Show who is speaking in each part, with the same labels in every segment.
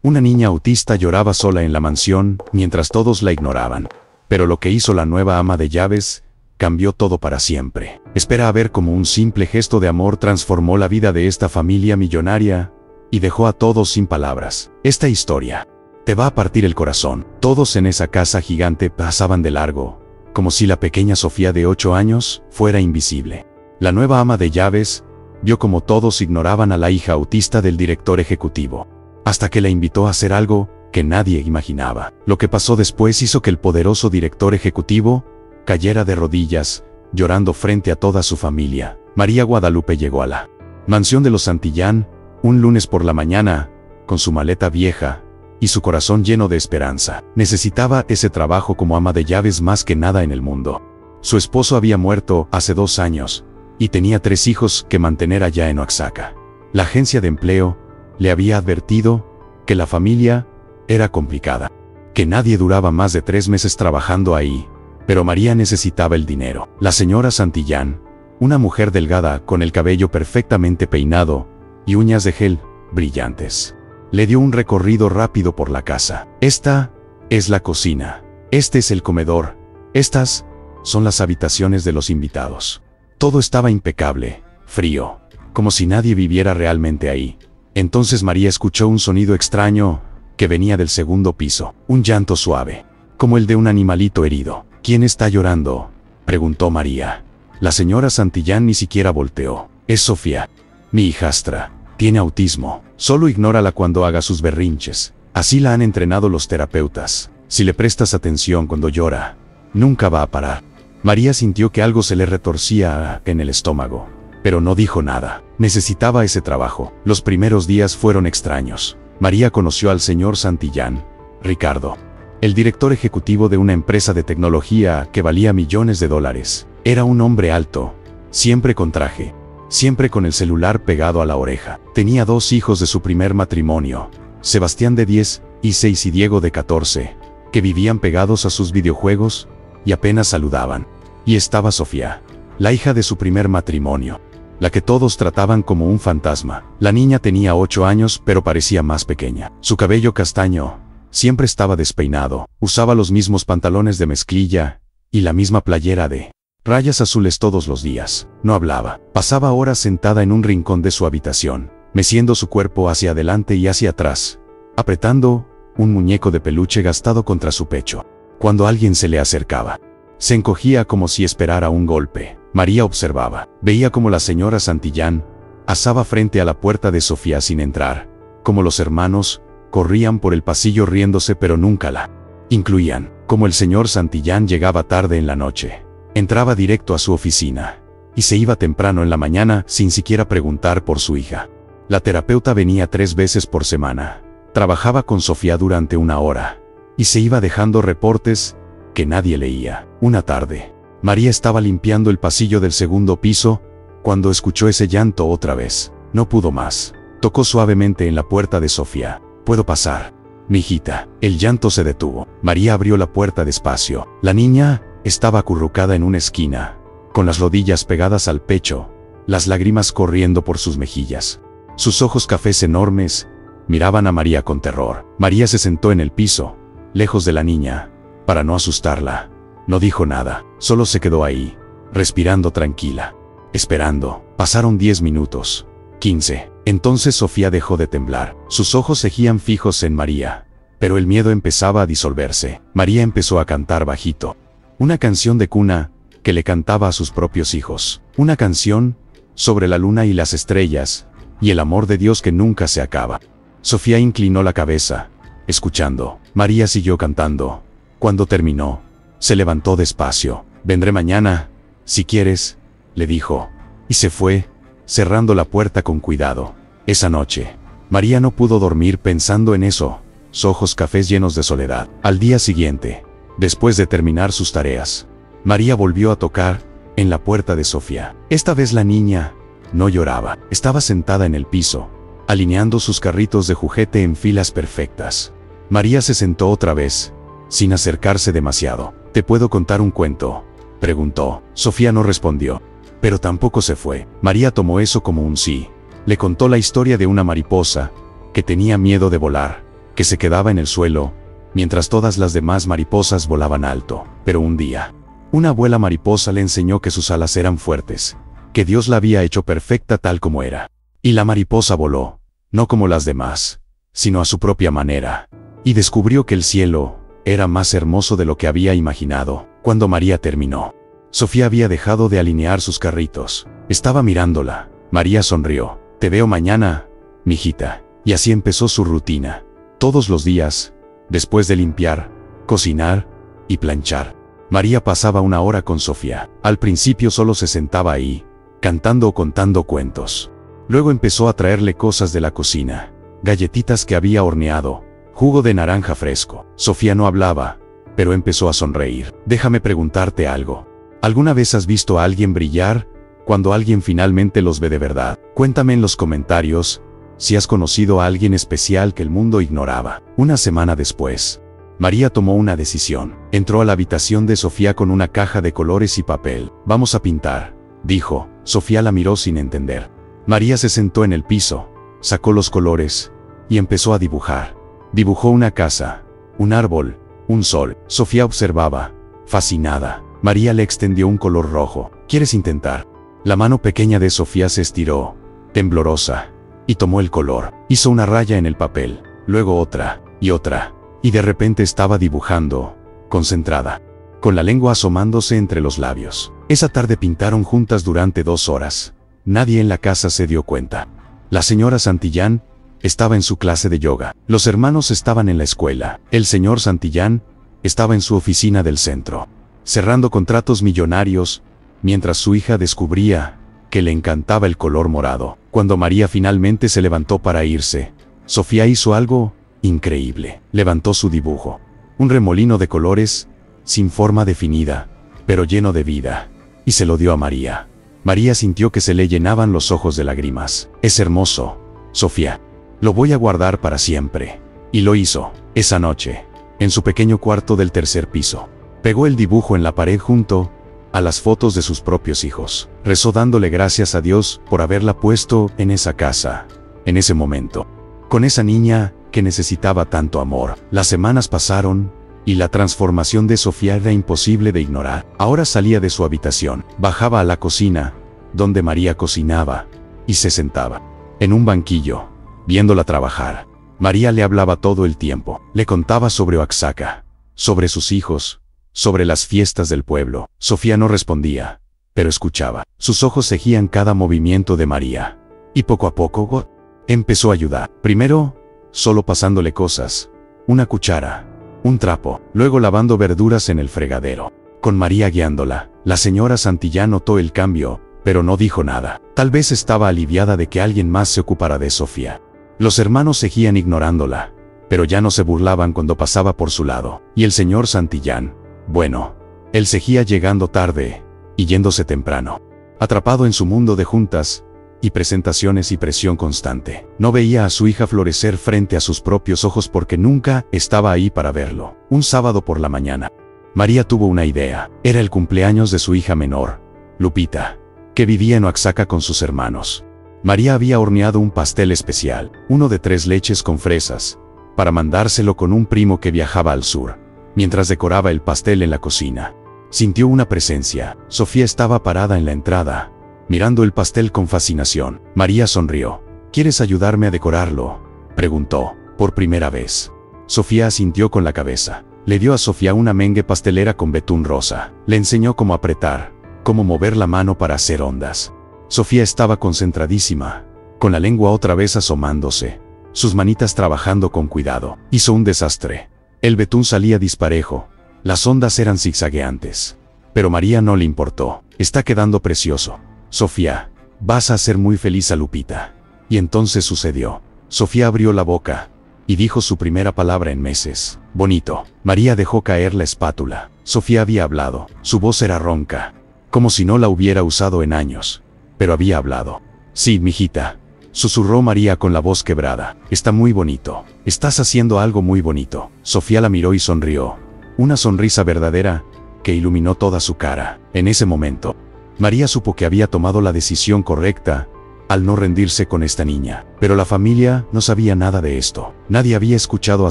Speaker 1: Una niña autista lloraba sola en la mansión, mientras todos la ignoraban. Pero lo que hizo la nueva ama de llaves cambió todo para siempre. Espera a ver cómo un simple gesto de amor transformó la vida de esta familia millonaria y dejó a todos sin palabras. Esta historia te va a partir el corazón. Todos en esa casa gigante pasaban de largo, como si la pequeña Sofía de 8 años fuera invisible. La nueva ama de llaves vio como todos ignoraban a la hija autista del director ejecutivo, hasta que la invitó a hacer algo que nadie imaginaba. Lo que pasó después hizo que el poderoso director ejecutivo cayera de rodillas, llorando frente a toda su familia. María Guadalupe llegó a la mansión de los Santillán un lunes por la mañana, con su maleta vieja y su corazón lleno de esperanza. Necesitaba ese trabajo como ama de llaves más que nada en el mundo. Su esposo había muerto hace 2 años y tenía 3 hijos que mantener allá en Oaxaca. La agencia de empleo le había advertido que la familia era complicada, que nadie duraba más de 3 meses trabajando ahí, pero María necesitaba el dinero. La señora Santillán, una mujer delgada con el cabello perfectamente peinado y uñas de gel brillantes, le dio un recorrido rápido por la casa. Esta es la cocina, este es el comedor, estas son las habitaciones de los invitados. Todo estaba impecable, frío, como si nadie viviera realmente ahí. Entonces María escuchó un sonido extraño que venía del segundo piso, un llanto suave, como el de un animalito herido. ¿Quién está llorando?, preguntó María. La señora Santillán ni siquiera volteó. Es Sofía, mi hijastra. Tiene autismo. Solo ignórala cuando haga sus berrinches. Así la han entrenado los terapeutas. Si le prestas atención cuando llora, nunca va a parar. María sintió que algo se le retorcía en el estómago, pero no dijo nada. Necesitaba ese trabajo. Los primeros días fueron extraños. María conoció al señor Santillán, Ricardo, el director ejecutivo de una empresa de tecnología que valía millones de dólares. Era un hombre alto, siempre con traje, siempre con el celular pegado a la oreja. Tenía 2 hijos de su primer matrimonio, Sebastián de 10 y 6 y Diego de 14, que vivían pegados a sus videojuegos y apenas saludaban. Y estaba Sofía, la hija de su primer matrimonio, la que todos trataban como un fantasma. La niña tenía 8 años, pero parecía más pequeña. Su cabello castaño siempre estaba despeinado, usaba los mismos pantalones de mezclilla y la misma playera de rayas azules todos los días. No hablaba. Pasaba horas sentada en un rincón de su habitación, meciendo su cuerpo hacia adelante y hacia atrás, apretando un muñeco de peluche gastado contra su pecho. Cuando alguien se le acercaba, se encogía como si esperara un golpe. María observaba. Veía como la señora Santillán asaba frente a la puerta de Sofía sin entrar, como los hermanos corrían por el pasillo riéndose pero nunca la incluían, como el señor Santillán llegaba tarde en la noche, entraba directo a su oficina y se iba temprano en la mañana sin siquiera preguntar por su hija. La terapeuta venía 3 veces por semana, trabajaba con Sofía durante 1 hora y se iba dejando reportes que nadie leía. Una tarde, María estaba limpiando el pasillo del segundo piso cuando escuchó ese llanto otra vez. No pudo más. Tocó suavemente en la puerta de Sofía. ¿Puedo pasar, mijita? El llanto se detuvo. María abrió la puerta despacio. La niña estaba acurrucada en una esquina, con las rodillas pegadas al pecho, las lágrimas corriendo por sus mejillas. Sus ojos cafés enormes miraban a María con terror. María se sentó en el piso, lejos de la niña, para no asustarla. No dijo nada, solo se quedó ahí, respirando tranquila, esperando. Pasaron 10 minutos, 15. Entonces Sofía dejó de temblar. Sus ojos seguían fijos en María, pero el miedo empezaba a disolverse. María empezó a cantar bajito, una canción de cuna que le cantaba a sus propios hijos. Una canción sobre la luna y las estrellas, y el amor de Dios que nunca se acaba. Sofía inclinó la cabeza, escuchando. María siguió cantando. Cuando terminó, se levantó despacio. Vendré mañana, si quieres, le dijo, y se fue, cerrando la puerta con cuidado. Esa noche, María no pudo dormir pensando en eso, sus ojos cafés llenos de soledad. Al día siguiente, después de terminar sus tareas, María volvió a tocar en la puerta de Sofía. Esta vez la niña no lloraba. Estaba sentada en el piso, alineando sus carritos de juguete en filas perfectas. María se sentó otra vez, sin acercarse demasiado. ¿Te puedo contar un cuento?, preguntó. Sofía no respondió, pero tampoco se fue. María tomó eso como un sí. Le contó la historia de una mariposa que tenía miedo de volar que se quedaba en el suelo, mientras todas las demás mariposas volaban alto. Pero un día, una abuela mariposa le enseñó que sus alas eran fuertes, que Dios la había hecho perfecta tal como era. Y la mariposa voló, no como las demás, sino a su propia manera, y descubrió que el cielo era más hermoso de lo que había imaginado. Cuando María terminó, Sofía había dejado de alinear sus carritos. Estaba mirándola. María sonrió. «Te veo mañana, mijita». Y así empezó su rutina. Todos los días, después de limpiar, cocinar y planchar, María pasaba una hora con Sofía. Al principio solo se sentaba ahí, cantando o contando cuentos. Luego empezó a traerle cosas de la cocina, galletitas que había horneado, jugo de naranja fresco. Sofía no hablaba, pero empezó a sonreír. «Déjame preguntarte algo. ¿Alguna vez has visto a alguien brillar cuando alguien finalmente los ve de verdad? Cuéntame en los comentarios si has conocido a alguien especial que el mundo ignoraba». Una semana después, María tomó una decisión. Entró a la habitación de Sofía con una caja de colores y papel. «Vamos a pintar», dijo. Sofía la miró sin entender. María se sentó en el piso, sacó los colores y empezó a dibujar. Dibujó una casa, un árbol, un sol. Sofía observaba, fascinada. María le extendió un color rojo. «¿Quieres intentar?». La mano pequeña de Sofía se estiró, temblorosa, y tomó el color. Hizo una raya en el papel, luego otra, y de repente estaba dibujando, concentrada, con la lengua asomándose entre los labios. Esa tarde pintaron juntas durante 2 horas. Nadie en la casa se dio cuenta. La señora Santillán estaba en su clase de yoga. Los hermanos estaban en la escuela. El señor Santillán estaba en su oficina del centro, cerrando contratos millonarios, mientras su hija descubría que le encantaba el color morado. Cuando María finalmente se levantó para irse, Sofía hizo algo increíble. Levantó su dibujo, un remolino de colores, sin forma definida, pero lleno de vida, y se lo dio a María. María sintió que se le llenaban los ojos de lágrimas. «Es hermoso, Sofía. Lo voy a guardar para siempre». Y lo hizo. Esa noche, en su pequeño cuarto del 3er piso, pegó el dibujo en la pared junto a las fotos de sus propios hijos. Rezó dándole gracias a Dios por haberla puesto en esa casa, en ese momento, con esa niña que necesitaba tanto amor. Las semanas pasaron, y la transformación de Sofía era imposible de ignorar. Ahora salía de su habitación, bajaba a la cocina, donde María cocinaba, y se sentaba en un banquillo, viéndola trabajar. María le hablaba todo el tiempo. Le contaba sobre Oaxaca, sobre sus hijos, sobre las fiestas del pueblo. Sofía no respondía, pero escuchaba. Sus ojos seguían cada movimiento de María. Y poco a poco, empezó a ayudar. Primero, solo pasándole cosas, una cuchara, un trapo, luego lavando verduras en el fregadero. Con María guiándola, la señora Santillán notó el cambio, pero no dijo nada. Tal vez estaba aliviada de que alguien más se ocupara de Sofía. Los hermanos seguían ignorándola, pero ya no se burlaban cuando pasaba por su lado. Y el señor Santillán, bueno, él seguía llegando tarde y yéndose temprano, atrapado en su mundo de juntas y presentaciones y presión constante. No veía a su hija florecer frente a sus propios ojos porque nunca estaba ahí para verlo. Un sábado por la mañana, María tuvo una idea. Era el cumpleaños de su hija menor, Lupita, que vivía en Oaxaca con sus hermanos. María había horneado un pastel especial, uno de 3 leches con fresas, para mandárselo con un primo que viajaba al sur. Mientras decoraba el pastel en la cocina, sintió una presencia. Sofía estaba parada en la entrada, mirando el pastel con fascinación. María sonrió. «¿Quieres ayudarme a decorarlo?», preguntó, por primera vez. Sofía asintió con la cabeza. Le dio a Sofía una mengue pastelera con betún rosa. Le enseñó cómo apretar, cómo mover la mano para hacer ondas. Sofía estaba concentradísima, con la lengua otra vez asomándose, sus manitas trabajando con cuidado. Hizo un desastre. El betún salía disparejo, las ondas eran zigzagueantes. Pero María no le importó. «Está quedando precioso, Sofía. Vas a hacer muy feliz a Lupita». Y entonces sucedió. Sofía abrió la boca y dijo su primera palabra en meses. «Bonito». María dejó caer la espátula. Sofía había hablado. Su voz era ronca, como si no la hubiera usado en años. Pero había hablado. «Sí, mijita», susurró María con la voz quebrada. «Está muy bonito. Estás haciendo algo muy bonito». Sofía la miró y sonrió. Una sonrisa verdadera que iluminó toda su cara. En ese momento, María supo que había tomado la decisión correcta al no rendirse con esta niña. Pero la familia no sabía nada de esto. Nadie había escuchado a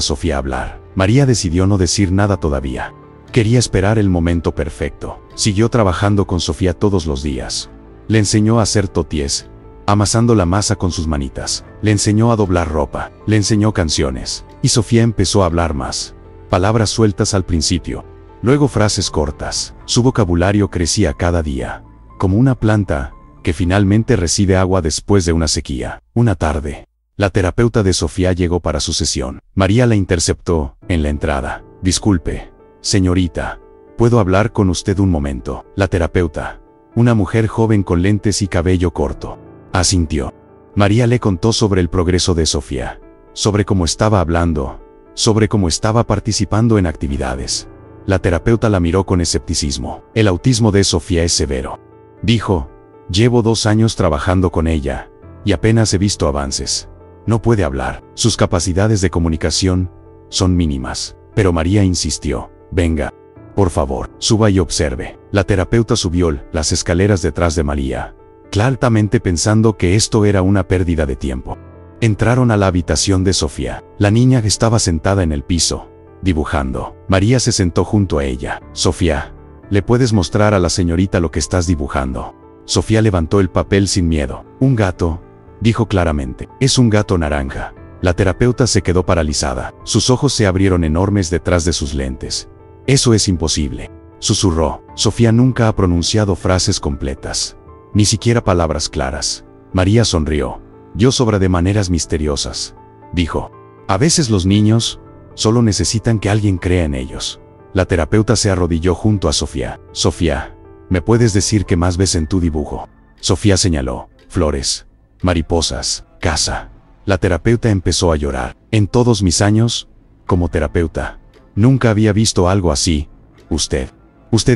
Speaker 1: Sofía hablar. María decidió no decir nada todavía. Quería esperar el momento perfecto. Siguió trabajando con Sofía todos los días. Le enseñó a hacer toties, amasando la masa con sus manitas. Le enseñó a doblar ropa. Le enseñó canciones. Y Sofía empezó a hablar más. Palabras sueltas al principio. Luego frases cortas. Su vocabulario crecía cada día. Como una planta que finalmente recibe agua después de una sequía. Una tarde, la terapeuta de Sofía llegó para su sesión. María la interceptó en la entrada. Disculpe, señorita, ¿puedo hablar con usted un momento? La terapeuta, una mujer joven con lentes y cabello corto, asintió. María le contó sobre el progreso de Sofía, sobre cómo estaba hablando, sobre cómo estaba participando en actividades. La terapeuta la miró con escepticismo. El autismo de Sofía es severo, dijo. Llevo 2 años trabajando con ella, y apenas he visto avances. No puede hablar. Sus capacidades de comunicación son mínimas. Pero María insistió. Venga, por favor, suba y observe. La terapeuta subió las escaleras detrás de María, claramente pensando que esto era una pérdida de tiempo. Entraron a la habitación de Sofía. La niña estaba sentada en el piso, dibujando. María se sentó junto a ella. Sofía, ¿le puedes mostrar a la señorita lo que estás dibujando? Sofía levantó el papel sin miedo. Un gato, dijo claramente. Es un gato naranja. La terapeuta se quedó paralizada. Sus ojos se abrieron enormes detrás de sus lentes. Eso es imposible, susurró. Sofía nunca ha pronunciado frases completas, ni siquiera palabras claras. María sonrió. Yo sobra de maneras misteriosas, dijo. A veces los niños solo necesitan que alguien crea en ellos. La terapeuta se arrodilló junto a Sofía. Sofía, ¿me puedes decir qué más ves en tu dibujo? Sofía señaló. Flores, mariposas, casa. La terapeuta empezó a llorar. En todos mis años, como terapeuta, nunca había visto algo así. Usted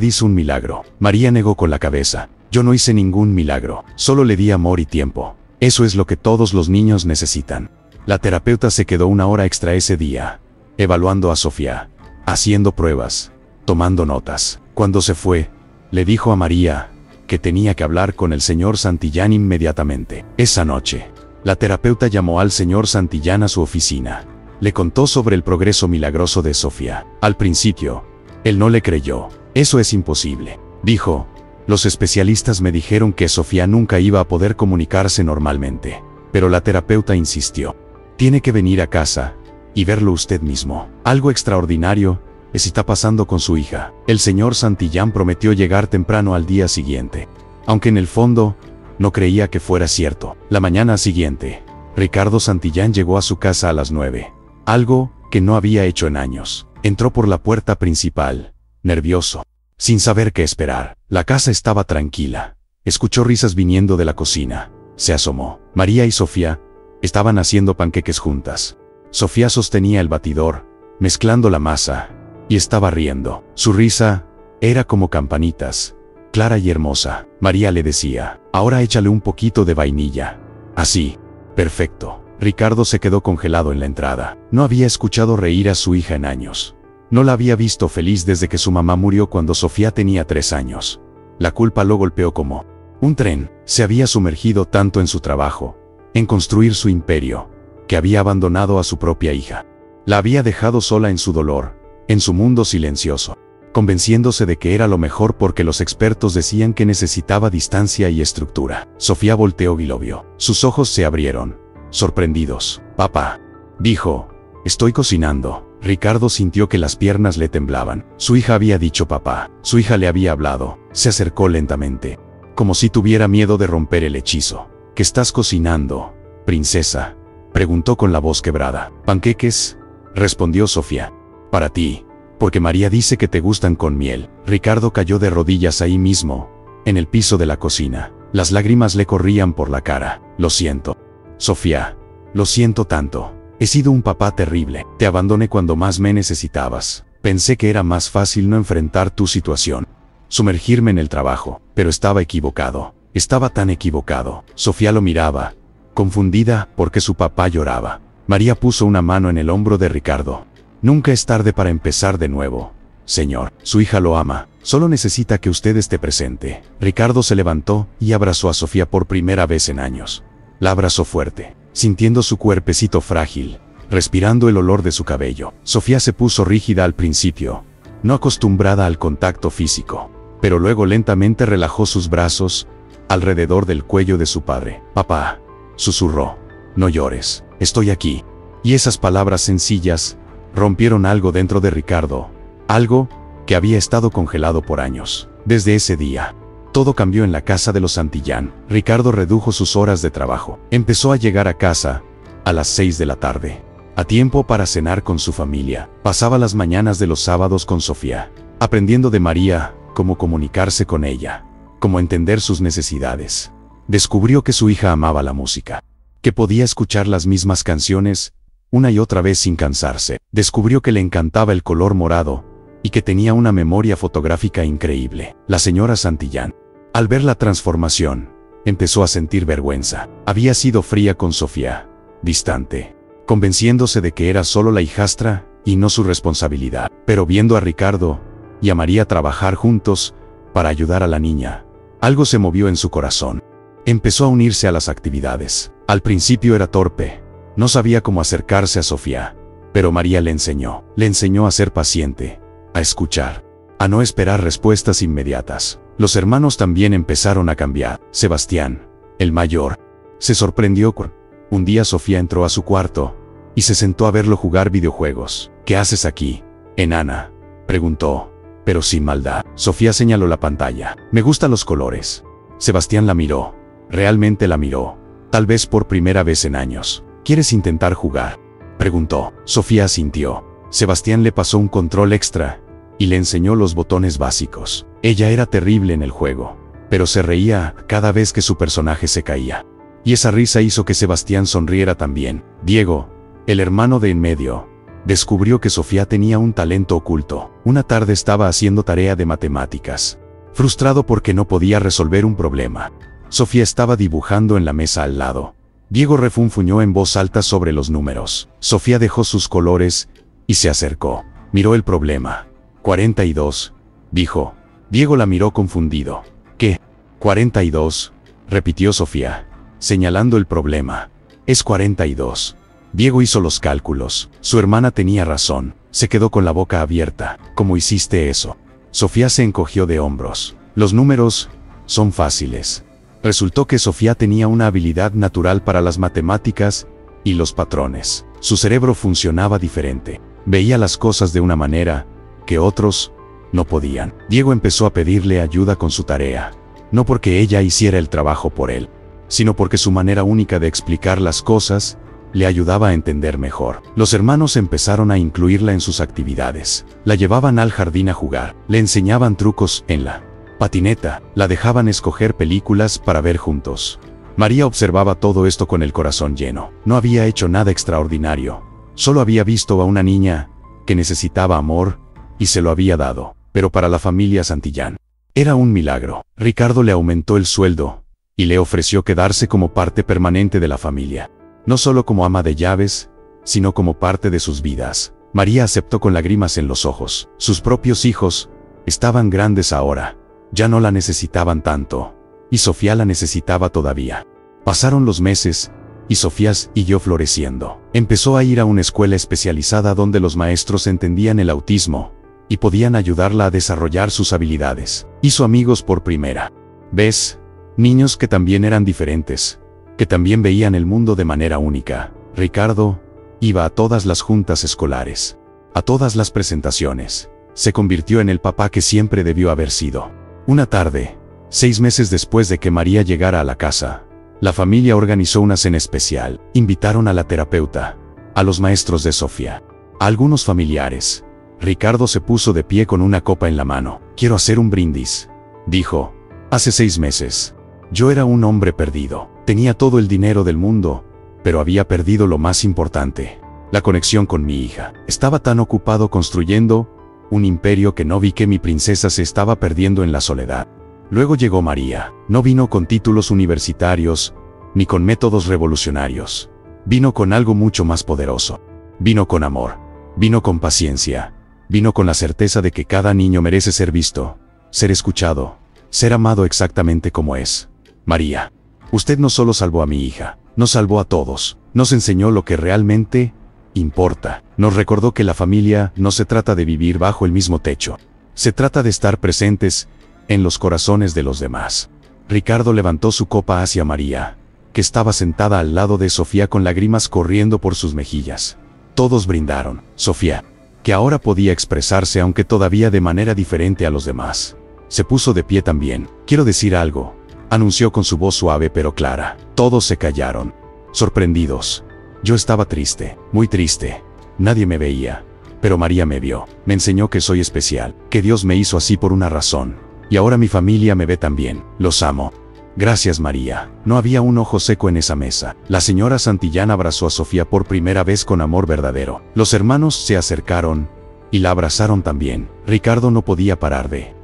Speaker 1: hizo un milagro. María negó con la cabeza. Yo no hice ningún milagro. Solo le di amor y tiempo. Eso es lo que todos los niños necesitan. La terapeuta se quedó 1 hora extra ese día, evaluando a Sofía, haciendo pruebas, tomando notas. Cuando se fue, le dijo a María que tenía que hablar con el señor Santillán inmediatamente. Esa noche, la terapeuta llamó al señor Santillán a su oficina. Le contó sobre el progreso milagroso de Sofía. Al principio, él no le creyó. Eso es imposible, dijo. Los especialistas me dijeron que Sofía nunca iba a poder comunicarse normalmente. Pero la terapeuta insistió. Tiene que venir a casa y verlo usted mismo. Algo extraordinario está pasando con su hija. El señor Santillán prometió llegar temprano al día siguiente, aunque en el fondo no creía que fuera cierto. La mañana siguiente, Ricardo Santillán llegó a su casa a las 9, algo que no había hecho en años. Entró por la puerta principal, nervioso, sin saber qué esperar. La casa estaba tranquila. Escuchó risas viniendo de la cocina. Se asomó. María y Sofía estaban haciendo panqueques juntas. Sofía sostenía el batidor, mezclando la masa, y estaba riendo. Su risa era como campanitas, clara y hermosa. María le decía, ahora échale un poquito de vainilla. Así. Perfecto. Ricardo se quedó congelado en la entrada. No había escuchado reír a su hija en años. No la había visto feliz desde que su mamá murió cuando Sofía tenía 3 años. La culpa lo golpeó como un tren. Se había sumergido tanto en su trabajo, en construir su imperio, que había abandonado a su propia hija. La había dejado sola en su dolor, en su mundo silencioso, convenciéndose de que era lo mejor porque los expertos decían que necesitaba distancia y estructura. Sofía volteó y lo vio. Sus ojos se abrieron, sorprendidos. Papá, dijo, estoy cocinando. Ricardo sintió que las piernas le temblaban. Su hija había dicho papá. Su hija le había hablado. Se acercó lentamente, como si tuviera miedo de romper el hechizo. ¿Qué estás cocinando, princesa?, preguntó con la voz quebrada. Panqueques, respondió Sofía. Para ti, porque María dice que te gustan con miel. Ricardo cayó de rodillas ahí mismo, en el piso de la cocina. Las lágrimas le corrían por la cara. Lo siento, Sofía, lo siento tanto. He sido un papá terrible. Te abandoné cuando más me necesitabas. Pensé que era más fácil no enfrentar tu situación, sumergirme en el trabajo, pero estaba equivocado. Estaba tan equivocado. Sofía lo miraba, confundida, porque su papá lloraba. María puso una mano en el hombro de Ricardo. Nunca es tarde para empezar de nuevo, señor. Su hija lo ama. Solo necesita que usted esté presente. Ricardo se levantó y abrazó a Sofía por primera vez en años. La abrazó fuerte, sintiendo su cuerpecito frágil, respirando el olor de su cabello. Sofía se puso rígida al principio, no acostumbrada al contacto físico, pero luego lentamente relajó sus brazos alrededor del cuello de su padre. «Papá», susurró, «no llores, estoy aquí». Y esas palabras sencillas rompieron algo dentro de Ricardo, algo que había estado congelado por años. Desde ese día, todo cambió en la casa de los Santillán. Ricardo redujo sus horas de trabajo. Empezó a llegar a casa a las 6 de la tarde, a tiempo para cenar con su familia. Pasaba las mañanas de los sábados con Sofía, aprendiendo de María cómo comunicarse con ella, cómo entender sus necesidades. Descubrió que su hija amaba la música, que podía escuchar las mismas canciones una y otra vez sin cansarse. Descubrió que le encantaba el color morado y que tenía una memoria fotográfica increíble. La señora Santillán, al ver la transformación, empezó a sentir vergüenza. Había sido fría con Sofía, distante, convenciéndose de que era solo la hijastra y no su responsabilidad. Pero viendo a Ricardo y a María trabajar juntos para ayudar a la niña, algo se movió en su corazón. Empezó a unirse a las actividades. Al principio era torpe, no sabía cómo acercarse a Sofía, pero María le enseñó a ser paciente, a escuchar, a no esperar respuestas inmediatas. Los hermanos también empezaron a cambiar. Sebastián, el mayor, se sorprendió cuando un día Sofía entró a su cuarto y se sentó a verlo jugar videojuegos. «¿Qué haces aquí, enana?», preguntó, pero sin maldad. Sofía señaló la pantalla. «Me gustan los colores». Sebastián la miró, realmente la miró, tal vez por primera vez en años. «¿Quieres intentar jugar?», preguntó. Sofía asintió. Sebastián le pasó un control extra y le enseñó los botones básicos. Ella era terrible en el juego, pero se reía cada vez que su personaje se caía. Y esa risa hizo que Sebastián sonriera también. Diego, el hermano de en medio, descubrió que Sofía tenía un talento oculto. Una tarde estaba haciendo tarea de matemáticas, frustrado porque no podía resolver un problema. Sofía estaba dibujando en la mesa al lado. Diego refunfuñó en voz alta sobre los números. Sofía dejó sus colores y se acercó. Miró el problema. 42, dijo. Diego la miró confundido. ¿Qué? 42, repitió Sofía, señalando el problema. Es 42. Diego hizo los cálculos. Su hermana tenía razón. Se quedó con la boca abierta. ¿Cómo hiciste eso? Sofía se encogió de hombros. Los números son fáciles. Resultó que Sofía tenía una habilidad natural para las matemáticas y los patrones. Su cerebro funcionaba diferente. Veía las cosas de una manera que otros no podían. Diego empezó a pedirle ayuda con su tarea, no porque ella hiciera el trabajo por él, sino porque su manera única de explicar las cosas le ayudaba a entender mejor. Los hermanos empezaron a incluirla en sus actividades. La llevaban al jardín a jugar, le enseñaban trucos en la patineta, la dejaban escoger películas para ver juntos. María observaba todo esto con el corazón lleno. No había hecho nada extraordinario, solo había visto a una niña que necesitaba amor y se lo había dado. Pero para la familia Santillán era un milagro. Ricardo le aumentó el sueldo y le ofreció quedarse como parte permanente de la familia, no solo como ama de llaves, sino como parte de sus vidas. María aceptó con lágrimas en los ojos. Sus propios hijos estaban grandes ahora, ya no la necesitaban tanto, y Sofía la necesitaba todavía. Pasaron los meses, y Sofía siguió floreciendo. Empezó a ir a una escuela especializada donde los maestros entendían el autismo y podían ayudarla a desarrollar sus habilidades. Hizo amigos por primera vez, niños que también eran diferentes, que también veían el mundo de manera única. Ricardo iba a todas las juntas escolares, a todas las presentaciones. Se convirtió en el papá que siempre debió haber sido. Una tarde, 6 meses después de que María llegara a la casa, la familia organizó una cena especial. Invitaron a la terapeuta, a los maestros de Sofía, a algunos familiares. Ricardo se puso de pie con una copa en la mano. «Quiero hacer un brindis», dijo. «Hace 6 meses, yo era un hombre perdido. Tenía todo el dinero del mundo, pero había perdido lo más importante, la conexión con mi hija. Estaba tan ocupado construyendo un imperio que no vi que mi princesa se estaba perdiendo en la soledad. Luego llegó María. No vino con títulos universitarios, ni con métodos revolucionarios. Vino con algo mucho más poderoso. Vino con amor. Vino con paciencia. Vino con la certeza de que cada niño merece ser visto, ser escuchado, ser amado exactamente como es. María, usted no solo salvó a mi hija, Nos salvó a todos. Nos enseñó lo que realmente importa. Nos recordó que la familia no se trata de vivir bajo el mismo techo. Se trata de estar presentes en los corazones de los demás. Ricardo levantó su copa hacia María, que estaba sentada al lado de Sofía con lágrimas corriendo por sus mejillas. Todos brindaron. Sofía, que ahora podía expresarse aunque todavía de manera diferente a los demás, se puso de pie también. Quiero decir algo, anunció con su voz suave pero clara. Todos se callaron, sorprendidos. Yo estaba triste, muy triste. Nadie me veía, pero María me vio. Me enseñó que soy especial, que Dios me hizo así por una razón. Y ahora mi familia me ve también. Los amo. Gracias, María. No había un ojo seco en esa mesa. La señora Santillán abrazó a Sofía por primera vez con amor verdadero. Los hermanos se acercaron y la abrazaron también. Ricardo no podía parar de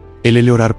Speaker 1: orar.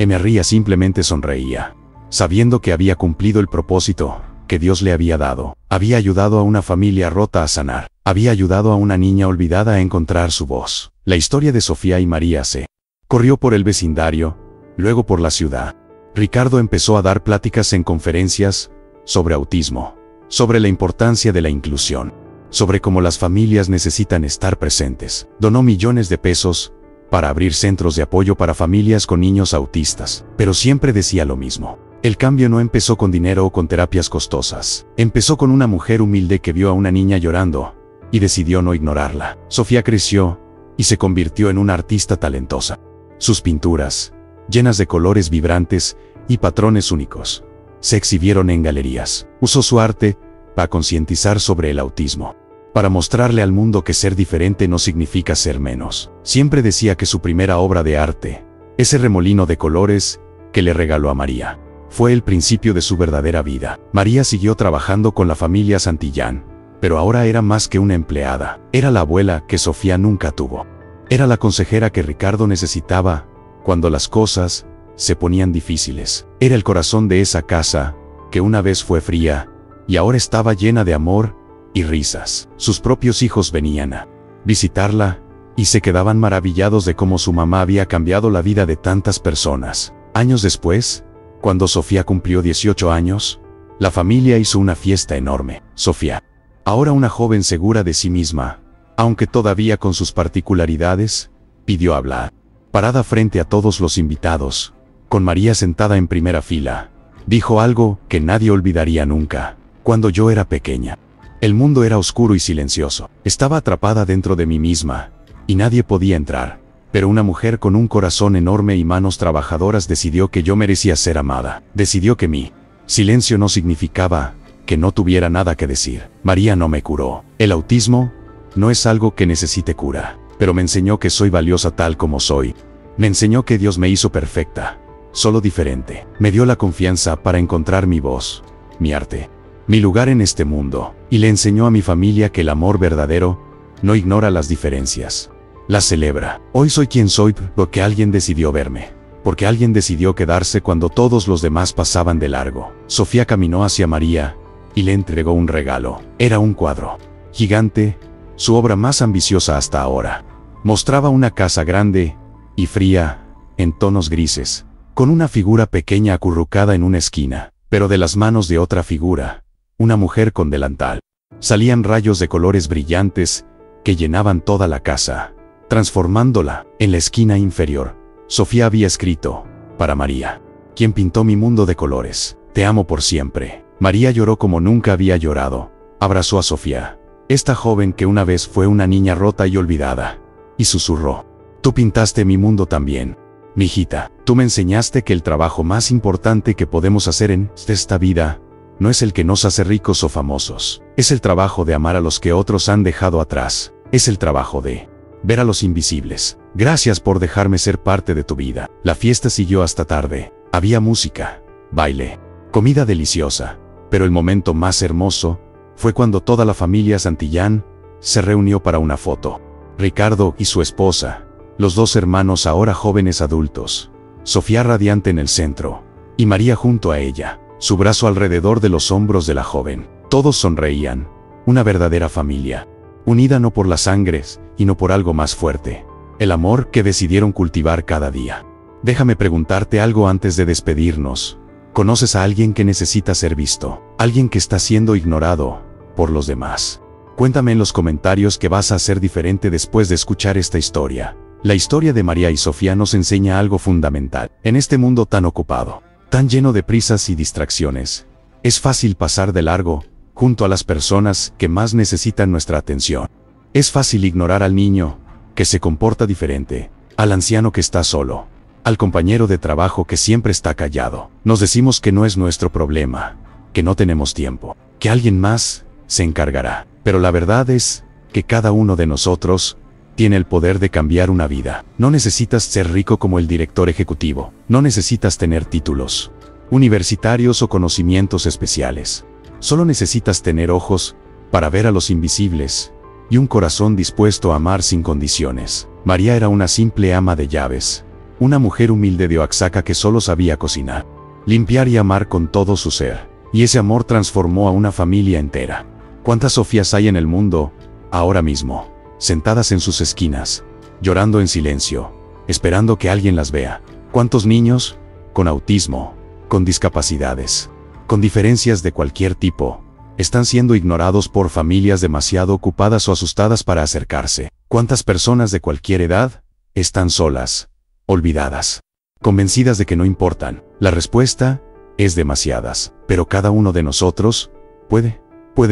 Speaker 1: María simplemente sonreía, sabiendo que había cumplido el propósito que Dios le había dado. Había ayudado a una familia rota a sanar. Había ayudado a una niña olvidada a encontrar su voz. La historia de Sofía y María se corrió por el vecindario, luego por la ciudad. Ricardo empezó a dar pláticas en conferencias sobre autismo, sobre la importancia de la inclusión, sobre cómo las familias necesitan estar presentes. Donó millones de pesos para abrir centros de apoyo para familias con niños autistas, pero siempre decía lo mismo. El cambio no empezó con dinero o con terapias costosas. Empezó con una mujer humilde que vio a una niña llorando y decidió no ignorarla. Sofía creció y se convirtió en una artista talentosa. Sus pinturas, llenas de colores vibrantes y patrones únicos, se exhibieron en galerías. Usó su arte para concientizar sobre el autismo, para mostrarle al mundo que ser diferente no significa ser menos. Siempre decía que su primera obra de arte, ese remolino de colores que le regaló a María, fue el principio de su verdadera vida. María siguió trabajando con la familia Santillán, pero ahora era más que una empleada. Era la abuela que Sofía nunca tuvo. Era la consejera que Ricardo necesitaba cuando las cosas se ponían difíciles. Era el corazón de esa casa, que una vez fue fría, y ahora estaba llena de amor y risas. Sus propios hijos venían a visitarla, y se quedaban maravillados de cómo su mamá había cambiado la vida de tantas personas. Años después, cuando Sofía cumplió 18 años, la familia hizo una fiesta enorme. Sofía, ahora una joven segura de sí misma, aunque todavía con sus particularidades, pidió hablar. Parada frente a todos los invitados, con María sentada en primera fila, dijo algo que nadie olvidaría nunca. Cuando yo era pequeña, el mundo era oscuro y silencioso. Estaba atrapada dentro de mí misma, y nadie podía entrar. Pero una mujer con un corazón enorme y manos trabajadoras decidió que yo merecía ser amada. Decidió que mi silencio no significaba que no tuviera nada que decir. María no me curó. El autismo no es algo que necesite cura, pero me enseñó que soy valiosa tal como soy. Me enseñó que Dios me hizo perfecta, solo diferente. Me dio la confianza para encontrar mi voz, mi arte, mi lugar en este mundo, y le enseñó a mi familia que el amor verdadero no ignora las diferencias, las celebra. Hoy soy quien soy porque alguien decidió verme, porque alguien decidió quedarse cuando todos los demás pasaban de largo. Sofía caminó hacia María y le entregó un regalo. Era un cuadro gigante, su obra más ambiciosa hasta ahora. Mostraba una casa grande y fría, en tonos grises, con una figura pequeña acurrucada en una esquina, pero de las manos de otra figura, una mujer con delantal, salían rayos de colores brillantes que llenaban toda la casa, transformándola. En la esquina inferior, Sofía había escrito, para María, quien pintó mi mundo de colores, te amo por siempre. María lloró como nunca había llorado, abrazó a Sofía, esta joven que una vez fue una niña rota y olvidada, y susurró, tú pintaste mi mundo también. Mijita, tú me enseñaste que el trabajo más importante que podemos hacer en esta vida no es el que nos hace ricos o famosos. Es el trabajo de amar a los que otros han dejado atrás. Es el trabajo de ver a los invisibles. Gracias por dejarme ser parte de tu vida. La fiesta siguió hasta tarde. Había música, baile, comida deliciosa. Pero el momento más hermoso fue cuando toda la familia Santillán se reunió para una foto. Ricardo y su esposa, los dos hermanos ahora jóvenes adultos, Sofía radiante en el centro, y María junto a ella, su brazo alrededor de los hombros de la joven. Todos sonreían, una verdadera familia, unida no por las sangres, y no por algo más fuerte, el amor que decidieron cultivar cada día. Déjame preguntarte algo antes de despedirnos. Conoces a alguien que necesita ser visto, alguien que está siendo ignorado por los demás. Cuéntame en los comentarios qué vas a hacer diferente después de escuchar esta historia. La historia de María y Sofía nos enseña algo fundamental. En este mundo tan ocupado, tan lleno de prisas y distracciones, es fácil pasar de largo junto a las personas que más necesitan nuestra atención. Es fácil ignorar al niño que se comporta diferente, al anciano que está solo, al compañero de trabajo que siempre está callado. Nos decimos que no es nuestro problema, que no tenemos tiempo, que alguien más se encargará. Pero la verdad es que cada uno de nosotros tiene el poder de cambiar una vida. No necesitas ser rico como el director ejecutivo. No necesitas tener títulos universitarios o conocimientos especiales. Solo necesitas tener ojos para ver a los invisibles y un corazón dispuesto a amar sin condiciones. María era una simple ama de llaves, una mujer humilde de Oaxaca que solo sabía cocinar, limpiar y amar con todo su ser. Y ese amor transformó a una familia entera. ¿Cuántas Sofías hay en el mundo, ahora mismo, sentadas en sus esquinas, llorando en silencio, esperando que alguien las vea? ¿Cuántos niños, con autismo, con discapacidades, con diferencias de cualquier tipo, están siendo ignorados por familias demasiado ocupadas o asustadas para acercarse? ¿Cuántas personas de cualquier edad están solas, olvidadas, convencidas de que no importan? La respuesta es demasiadas, pero cada uno de nosotros puede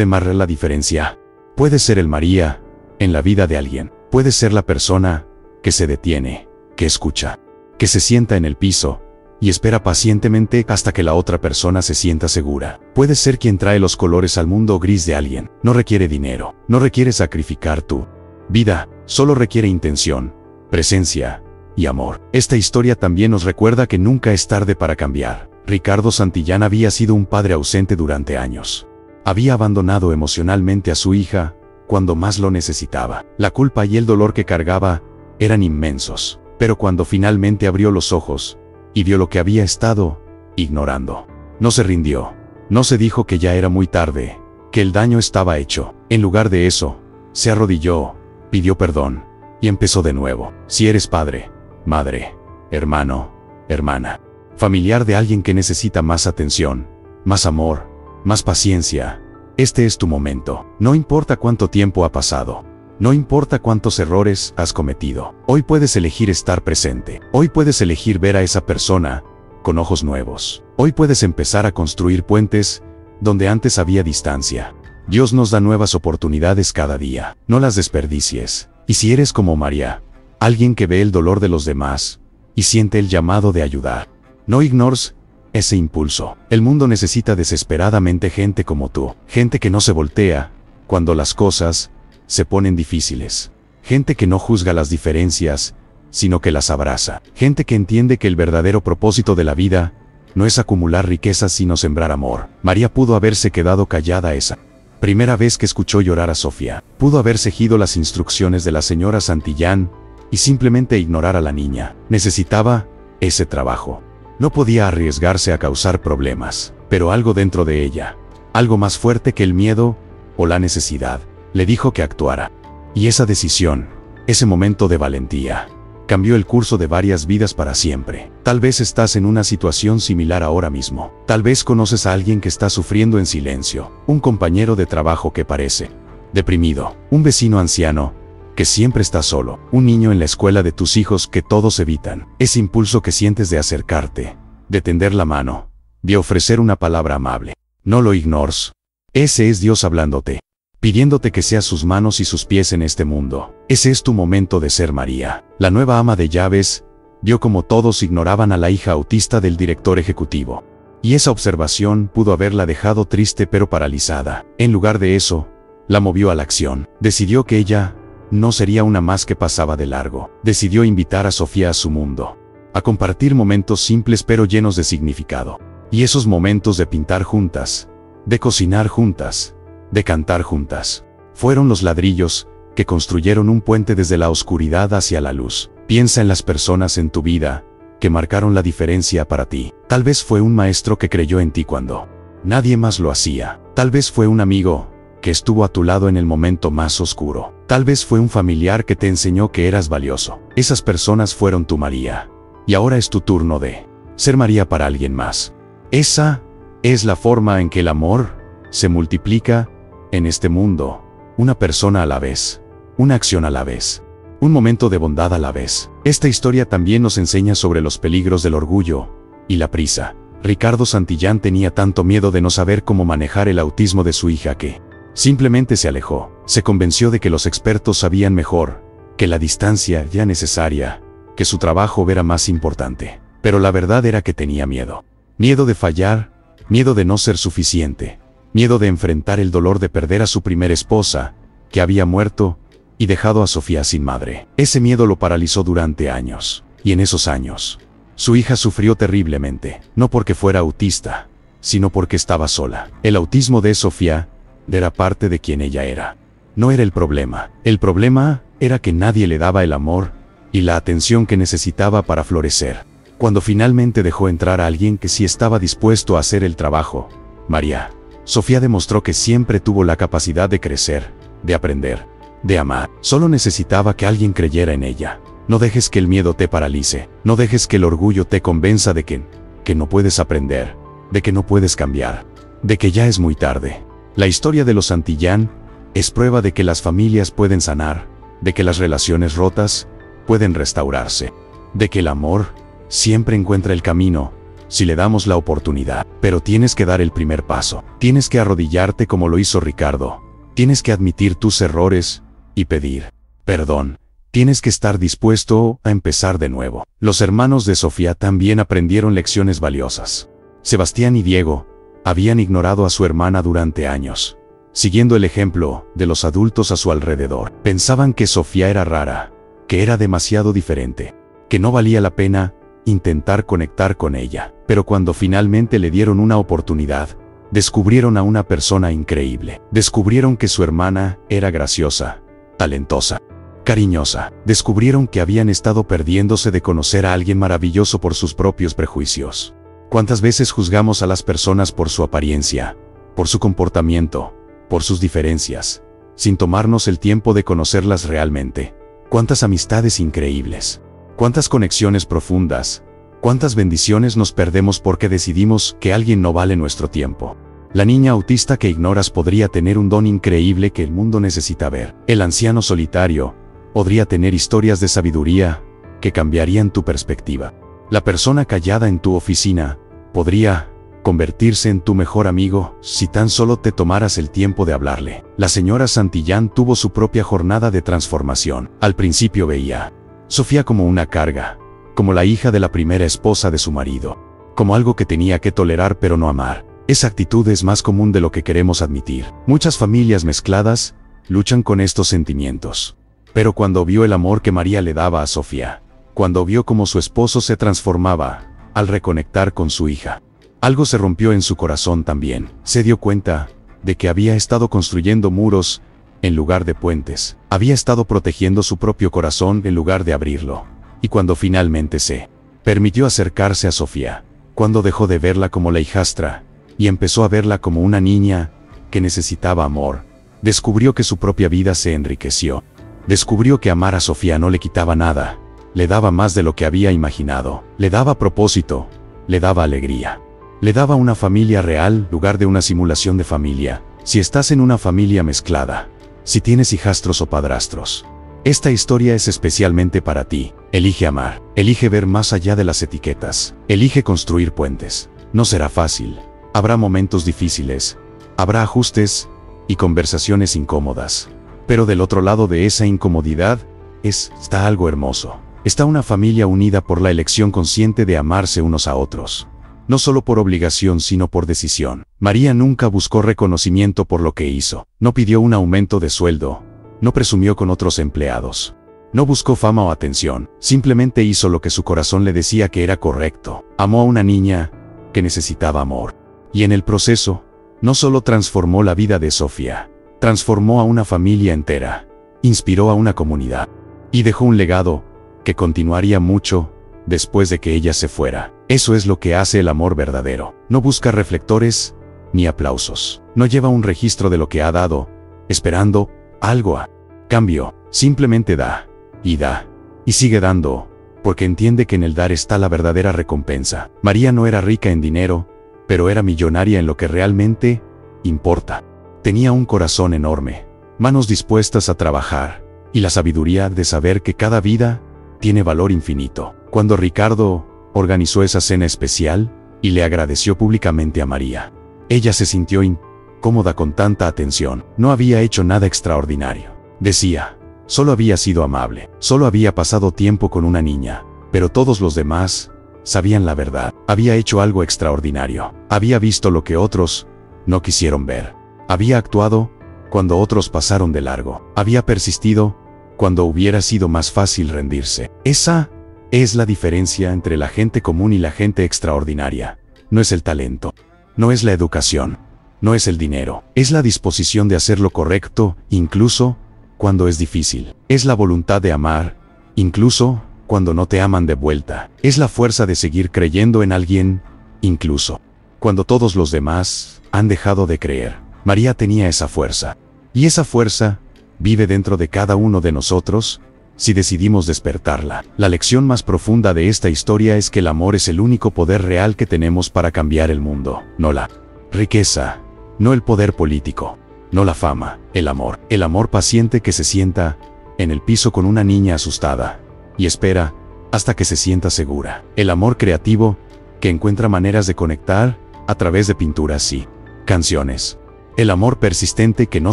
Speaker 1: marcar la diferencia. Puede ser el María en la vida de alguien. Puede ser la persona que se detiene, que escucha, que se sienta en el piso y espera pacientemente hasta que la otra persona se sienta segura. Puede ser quien trae los colores al mundo gris de alguien. No requiere dinero, no requiere sacrificar tu vida, solo requiere intención, presencia y amor. Esta historia también nos recuerda que nunca es tarde para cambiar. Ricardo Santillán había sido un padre ausente durante años. Había abandonado emocionalmente a su hija cuando más lo necesitaba. La culpa y el dolor que cargaba eran inmensos. Pero cuando finalmente abrió los ojos y vio lo que había estado ignorando, no se rindió. No se dijo que ya era muy tarde, que el daño estaba hecho. En lugar de eso, se arrodilló, pidió perdón y empezó de nuevo. Si eres padre, madre, hermano, hermana, familiar de alguien que necesita más atención, más amor, más paciencia, este es tu momento. No importa cuánto tiempo ha pasado. No importa cuántos errores has cometido. Hoy puedes elegir estar presente. Hoy puedes elegir ver a esa persona con ojos nuevos. Hoy puedes empezar a construir puentes donde antes había distancia. Dios nos da nuevas oportunidades cada día. No las desperdicies. Y si eres como María, alguien que ve el dolor de los demás y siente el llamado de ayudar, no ignores ese impulso. El mundo necesita desesperadamente gente como tú. Gente que no se voltea cuando las cosas se ponen difíciles. Gente que no juzga las diferencias, sino que las abraza. Gente que entiende que el verdadero propósito de la vida no es acumular riquezas sino sembrar amor. María pudo haberse quedado callada esa primera vez que escuchó llorar a Sofía. Pudo haber seguido las instrucciones de la señora Santillán y simplemente ignorar a la niña. Necesitaba ese trabajo. No podía arriesgarse a causar problemas, pero algo dentro de ella, algo más fuerte que el miedo o la necesidad, le dijo que actuara. Y esa decisión, ese momento de valentía, cambió el curso de varias vidas para siempre. Tal vez estás en una situación similar ahora mismo. Tal vez conoces a alguien que está sufriendo en silencio, un compañero de trabajo que parece deprimido, un vecino anciano que siempre está solo, un niño en la escuela de tus hijos que todos evitan. Ese impulso que sientes de acercarte, de tender la mano, de ofrecer una palabra amable. No lo ignores. Ese es Dios hablándote, pidiéndote que seas sus manos y sus pies en este mundo. Ese es tu momento de ser María. La nueva ama de llaves vio como todos ignoraban a la hija autista del director ejecutivo. Y esa observación pudo haberla dejado triste pero paralizada. En lugar de eso, la movió a la acción. Decidió que ella no sería una más que pasaba de largo. Decidió invitar a Sofía a su mundo, a compartir momentos simples pero llenos de significado. Y esos momentos de pintar juntas, de cocinar juntas, de cantar juntas, fueron los ladrillos que construyeron un puente desde la oscuridad hacia la luz. Piensa en las personas en tu vida que marcaron la diferencia para ti. Tal vez fue un maestro que creyó en ti cuando nadie más lo hacía. Tal vez fue un amigo que estuvo a tu lado en el momento más oscuro. Tal vez fue un familiar que te enseñó que eras valioso. Esas personas fueron tu María. Y ahora es tu turno de ser María para alguien más. Esa es la forma en que el amor se multiplica en este mundo. Una persona a la vez, una acción a la vez, un momento de bondad a la vez. Esta historia también nos enseña sobre los peligros del orgullo y la prisa. Ricardo Santillán tenía tanto miedo de no saber cómo manejar el autismo de su hija que simplemente se alejó. Se convenció de que los expertos sabían mejor, que la distancia ya necesaria, que su trabajo era más importante. Pero la verdad era que tenía miedo. Miedo de fallar, miedo de no ser suficiente, miedo de enfrentar el dolor de perder a su primera esposa, que había muerto, y dejado a Sofía sin madre. Ese miedo lo paralizó durante años, y en esos años, su hija sufrió terriblemente, no porque fuera autista, sino porque estaba sola. El autismo de Sofía era parte de quien ella era. No era el problema era que nadie le daba el amor y la atención que necesitaba para florecer. Cuando finalmente dejó entrar a alguien que sí estaba dispuesto a hacer el trabajo, María, Sofía demostró que siempre tuvo la capacidad de crecer, de aprender, de amar. Solo necesitaba que alguien creyera en ella. No dejes que el miedo te paralice, no dejes que el orgullo te convenza de que no puedes aprender, de que no puedes cambiar, de que ya es muy tarde. La historia de los Santillán es prueba de que las familias pueden sanar, de que las relaciones rotas pueden restaurarse, de que el amor siempre encuentra el camino si le damos la oportunidad. Pero tienes que dar el primer paso, tienes que arrodillarte como lo hizo Ricardo, tienes que admitir tus errores y pedir perdón. Tienes que estar dispuesto a empezar de nuevo. Los hermanos de Sofía también aprendieron lecciones valiosas. Sebastián y Diego habían ignorado a su hermana durante años, siguiendo el ejemplo de los adultos a su alrededor. Pensaban que Sofía era rara, que era demasiado diferente, que no valía la pena intentar conectar con ella. Pero cuando finalmente le dieron una oportunidad, descubrieron a una persona increíble. Descubrieron que su hermana era graciosa, talentosa, cariñosa. Descubrieron que habían estado perdiéndose de conocer a alguien maravilloso por sus propios prejuicios. ¿Cuántas veces juzgamos a las personas por su apariencia, por su comportamiento, por sus diferencias, sin tomarnos el tiempo de conocerlas realmente? ¿Cuántas amistades increíbles? ¿Cuántas conexiones profundas? ¿Cuántas bendiciones nos perdemos porque decidimos que alguien no vale nuestro tiempo? La niña autista que ignoras podría tener un don increíble que el mundo necesita ver. El anciano solitario podría tener historias de sabiduría que cambiarían tu perspectiva. La persona callada en tu oficina podría convertirse en tu mejor amigo si tan solo te tomaras el tiempo de hablarle. La señora Santillán tuvo su propia jornada de transformación. Al principio veía Sofía como una carga, como la hija de la primera esposa de su marido, como algo que tenía que tolerar pero no amar. Esa actitud es más común de lo que queremos admitir. Muchas familias mezcladas luchan con estos sentimientos. Pero cuando vio el amor que María le daba a Sofía, cuando vio cómo su esposo se transformaba al reconectar con su hija, algo se rompió en su corazón también. Se dio cuenta de que había estado construyendo muros en lugar de puentes. Había estado protegiendo su propio corazón en lugar de abrirlo. Y cuando finalmente se permitió acercarse a Sofía, cuando dejó de verla como la hijastra y empezó a verla como una niña que necesitaba amor, descubrió que su propia vida se enriqueció. Descubrió que amar a Sofía no le quitaba nada, le daba más de lo que había imaginado, le daba propósito, le daba alegría, le daba una familia real en lugar de una simulación de familia. Si estás en una familia mezclada, si tienes hijastros o padrastros, esta historia es especialmente para ti. Elige amar, elige ver más allá de las etiquetas, elige construir puentes. No será fácil, habrá momentos difíciles, habrá ajustes y conversaciones incómodas. Pero del otro lado de esa incomodidad está algo hermoso. Está una familia unida por la elección consciente de amarse unos a otros. No solo por obligación sino por decisión. María nunca buscó reconocimiento por lo que hizo. No pidió un aumento de sueldo. No presumió con otros empleados. No buscó fama o atención. Simplemente hizo lo que su corazón le decía que era correcto. Amó a una niña que necesitaba amor. Y en el proceso, no solo transformó la vida de Sofía, transformó a una familia entera, inspiró a una comunidad y dejó un legado que continuaría mucho después de que ella se fuera. Eso es lo que hace el amor verdadero. No busca reflectores ni aplausos. No lleva un registro de lo que ha dado, esperando algo a cambio. Simplemente da, y sigue dando, porque entiende que en el dar está la verdadera recompensa. María no era rica en dinero, pero era millonaria en lo que realmente importa. Tenía un corazón enorme, manos dispuestas a trabajar, y la sabiduría de saber que cada vida tiene valor infinito. Cuando Ricardo organizó esa cena especial y le agradeció públicamente a María, ella se sintió incómoda con tanta atención. No había hecho nada extraordinario, decía. Solo había sido amable, solo había pasado tiempo con una niña, pero todos los demás sabían la verdad. Había hecho algo extraordinario, había visto lo que otros no quisieron ver, había actuado cuando otros pasaron de largo, había persistido cuando hubiera sido más fácil rendirse. Esa es la diferencia entre la gente común y la gente extraordinaria. No es el talento, no es la educación, no es el dinero, es la disposición de hacer lo correcto, incluso cuando es difícil. Es la voluntad de amar, incluso cuando no te aman de vuelta. Es la fuerza de seguir creyendo en alguien, incluso cuando todos los demás han dejado de creer. María tenía esa fuerza. Y esa fuerza vive dentro de cada uno de nosotros, si decidimos despertarla. La lección más profunda de esta historia es que el amor es el único poder real que tenemos para cambiar el mundo. No la riqueza, no el poder político, no la fama, el amor. El amor paciente que se sienta en el piso con una niña asustada y espera hasta que se sienta segura. El amor creativo que encuentra maneras de conectar a través de pinturas y canciones. El amor persistente que no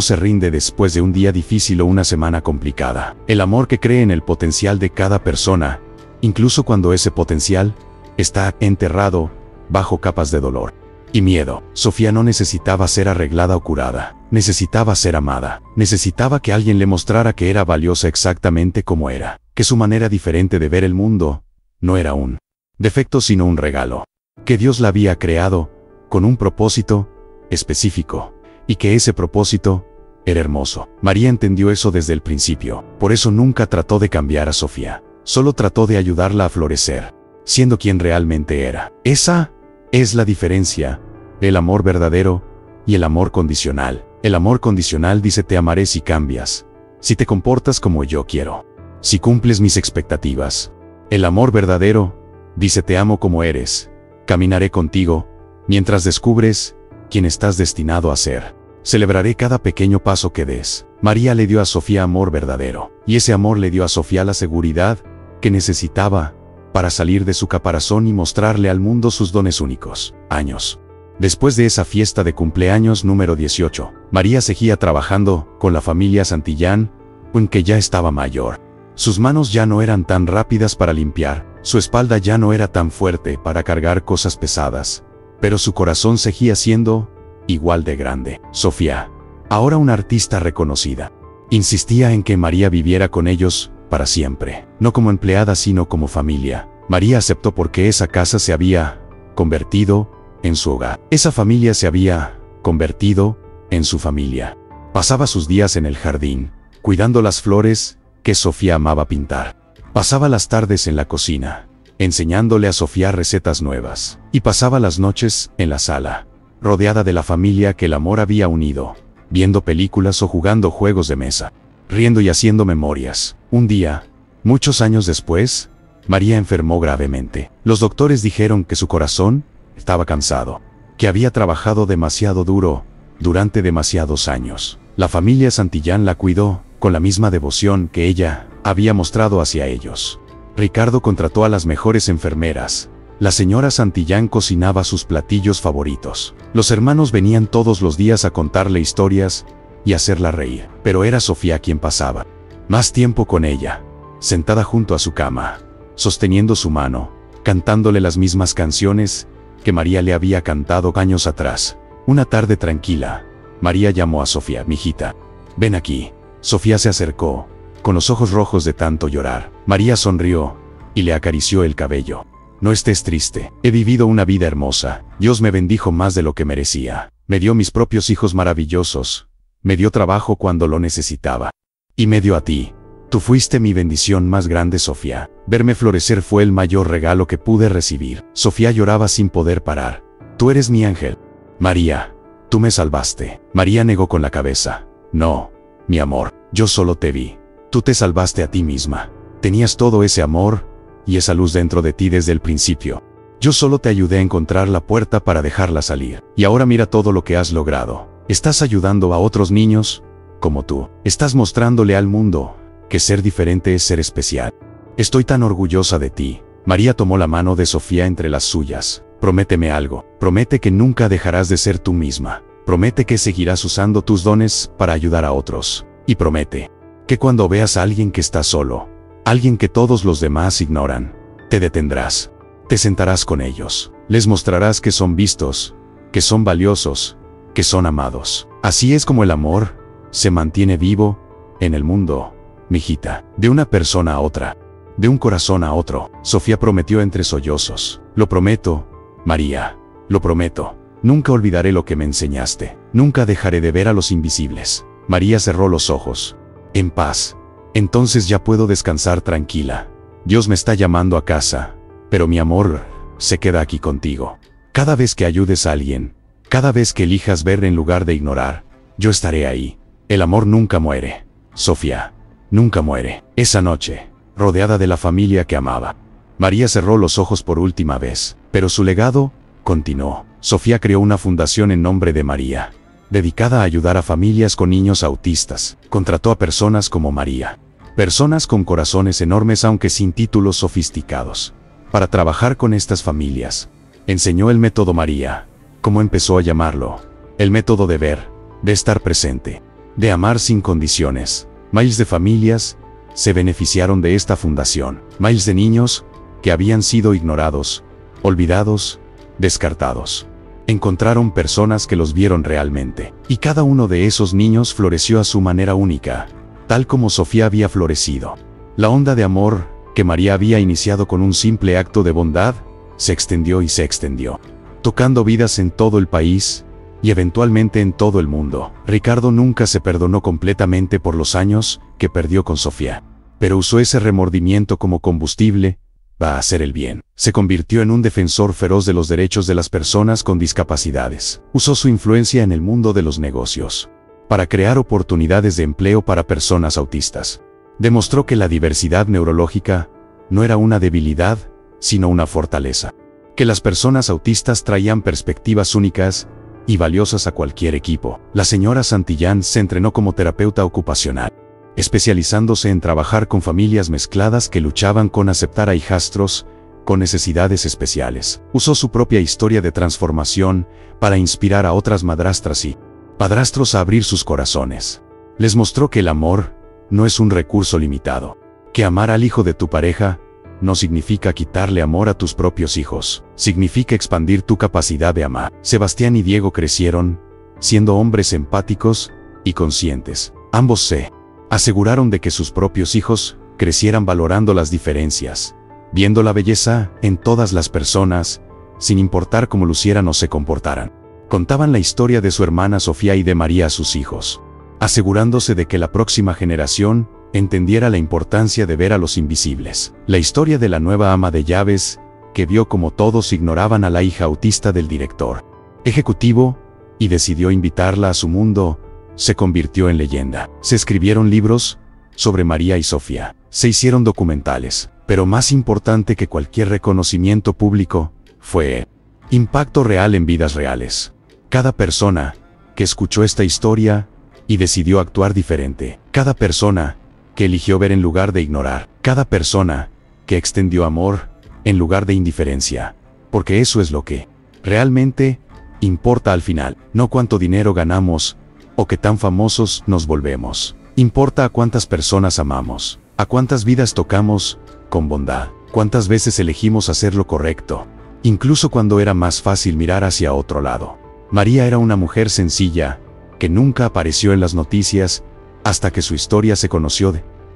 Speaker 1: se rinde después de un día difícil o una semana complicada. El amor que cree en el potencial de cada persona, incluso cuando ese potencial está enterrado bajo capas de dolor y miedo. Sofía no necesitaba ser arreglada o curada, necesitaba ser amada, necesitaba que alguien le mostrara que era valiosa exactamente como era, que su manera diferente de ver el mundo no era un defecto sino un regalo, que Dios la había creado con un propósito específico, y que ese propósito era hermoso. María entendió eso desde el principio, por eso nunca trató de cambiar a Sofía, solo trató de ayudarla a florecer, siendo quien realmente era. Esa es la diferencia, el amor verdadero y el amor condicional. El amor condicional dice te amaré si cambias, si te comportas como yo quiero, si cumples mis expectativas. El amor verdadero dice te amo como eres, caminaré contigo, mientras descubres quién estás destinado a ser. Celebraré cada pequeño paso que des. María le dio a Sofía amor verdadero, y ese amor le dio a Sofía la seguridad que necesitaba para salir de su caparazón y mostrarle al mundo sus dones únicos. Años después de esa fiesta de cumpleaños número 18, María seguía trabajando con la familia Santillán, aunque ya estaba mayor. Sus manos ya no eran tan rápidas para limpiar, su espalda ya no era tan fuerte para cargar cosas pesadas, pero su corazón seguía siendo igual de grande. Sofía, ahora una artista reconocida, insistía en que María viviera con ellos para siempre, no como empleada sino como familia. María aceptó porque esa casa se había convertido en su hogar. Esa familia se había convertido en su familia. Pasaba sus días en el jardín, cuidando las flores que Sofía amaba pintar. Pasaba las tardes en la cocina, enseñándole a Sofía recetas nuevas. Y pasaba las noches en la sala, rodeada de la familia que el amor había unido, viendo películas o jugando juegos de mesa, riendo y haciendo memorias. Un día, muchos años después, María enfermó gravemente. Los doctores dijeron que su corazón estaba cansado, que había trabajado demasiado duro durante demasiados años. La familia Santillán la cuidó con la misma devoción que ella había mostrado hacia ellos. Ricardo contrató a las mejores enfermeras. La señora Santillán cocinaba sus platillos favoritos. Los hermanos venían todos los días a contarle historias y hacerla reír. Pero era Sofía quien pasaba más tiempo con ella, sentada junto a su cama, sosteniendo su mano, cantándole las mismas canciones que María le había cantado años atrás. Una tarde tranquila, María llamó a Sofía. Mijita, ven aquí. Sofía se acercó, con los ojos rojos de tanto llorar. María sonrió y le acarició el cabello. No estés triste. He vivido una vida hermosa. Dios me bendijo más de lo que merecía. Me dio mis propios hijos maravillosos. Me dio trabajo cuando lo necesitaba. Y me dio a ti. Tú fuiste mi bendición más grande, Sofía. Verme florecer fue el mayor regalo que pude recibir. Sofía lloraba sin poder parar. Tú eres mi ángel. María, tú me salvaste. María negó con la cabeza. No, mi amor, yo solo te vi. Tú te salvaste a ti misma. Tenías todo ese amor y esa luz dentro de ti desde el principio. Yo solo te ayudé a encontrar la puerta para dejarla salir. Y ahora mira todo lo que has logrado. Estás ayudando a otros niños, como tú. Estás mostrándole al mundo que ser diferente es ser especial. Estoy tan orgullosa de ti. María tomó la mano de Sofía entre las suyas. Prométeme algo. Promete que nunca dejarás de ser tú misma. Promete que seguirás usando tus dones para ayudar a otros. Y promete que cuando veas a alguien que está solo, alguien que todos los demás ignoran, te detendrás. Te sentarás con ellos. Les mostrarás que son vistos, que son valiosos, que son amados. Así es como el amor se mantiene vivo en el mundo, mijita. De una persona a otra, de un corazón a otro. Sofía prometió entre sollozos. Lo prometo, María. Lo prometo. Nunca olvidaré lo que me enseñaste. Nunca dejaré de ver a los invisibles. María cerró los ojos. En paz. Entonces ya puedo descansar tranquila. Dios me está llamando a casa, pero mi amor se queda aquí contigo. Cada vez que ayudes a alguien, cada vez que elijas ver en lugar de ignorar, yo estaré ahí. El amor nunca muere. Sofía, nunca muere. Esa noche, rodeada de la familia que amaba, María cerró los ojos por última vez, pero su legado continuó. Sofía creó una fundación en nombre de María, dedicada a ayudar a familias con niños autistas. Contrató a personas como María, personas con corazones enormes aunque sin títulos sofisticados, para trabajar con estas familias. Enseñó el método María, como empezó a llamarlo, el método de ver, de estar presente, de amar sin condiciones. Miles de familias se beneficiaron de esta fundación. Miles de niños que habían sido ignorados, olvidados, descartados. Encontraron personas que los vieron realmente. Y cada uno de esos niños floreció a su manera única, tal como Sofía había florecido. La onda de amor que María había iniciado con un simple acto de bondad, se extendió y se extendió, tocando vidas en todo el país y eventualmente en todo el mundo. Ricardo nunca se perdonó completamente por los años que perdió con Sofía, pero usó ese remordimiento como combustible para hacer el bien. Se convirtió en un defensor feroz de los derechos de las personas con discapacidades. Usó su influencia en el mundo de los negocios para crear oportunidades de empleo para personas autistas. Demostró que la diversidad neurológica no era una debilidad, sino una fortaleza. Que las personas autistas traían perspectivas únicas y valiosas a cualquier equipo. La señora Santillán se entrenó como terapeuta ocupacional, especializándose en trabajar con familias mezcladas que luchaban con aceptar a hijastros con necesidades especiales. Usó su propia historia de transformación para inspirar a otras madrastras y padrastros a abrir sus corazones. Les mostró que el amor no es un recurso limitado, que amar al hijo de tu pareja no significa quitarle amor a tus propios hijos, significa expandir tu capacidad de amar. Sebastián y Diego crecieron siendo hombres empáticos y conscientes. Ambos se aseguraron de que sus propios hijos crecieran valorando las diferencias, viendo la belleza en todas las personas, sin importar cómo lucieran o se comportaran. Contaban la historia de su hermana Sofía y de María a sus hijos, asegurándose de que la próxima generación entendiera la importancia de ver a los invisibles. La historia de la nueva ama de llaves, que vio como todos ignoraban a la hija autista del director ejecutivo y decidió invitarla a su mundo, se convirtió en leyenda. Se escribieron libros sobre María y Sofía, se hicieron documentales, pero más importante que cualquier reconocimiento público fue el impacto real en vidas reales. Cada persona que escuchó esta historia y decidió actuar diferente, cada persona que eligió ver en lugar de ignorar, cada persona que extendió amor en lugar de indiferencia, porque eso es lo que realmente importa al final, no cuánto dinero ganamos o qué tan famosos nos volvemos. Importa a cuántas personas amamos, a cuántas vidas tocamos con bondad, cuántas veces elegimos hacer lo correcto, incluso cuando era más fácil mirar hacia otro lado. María era una mujer sencilla que nunca apareció en las noticias hasta que su historia se conoció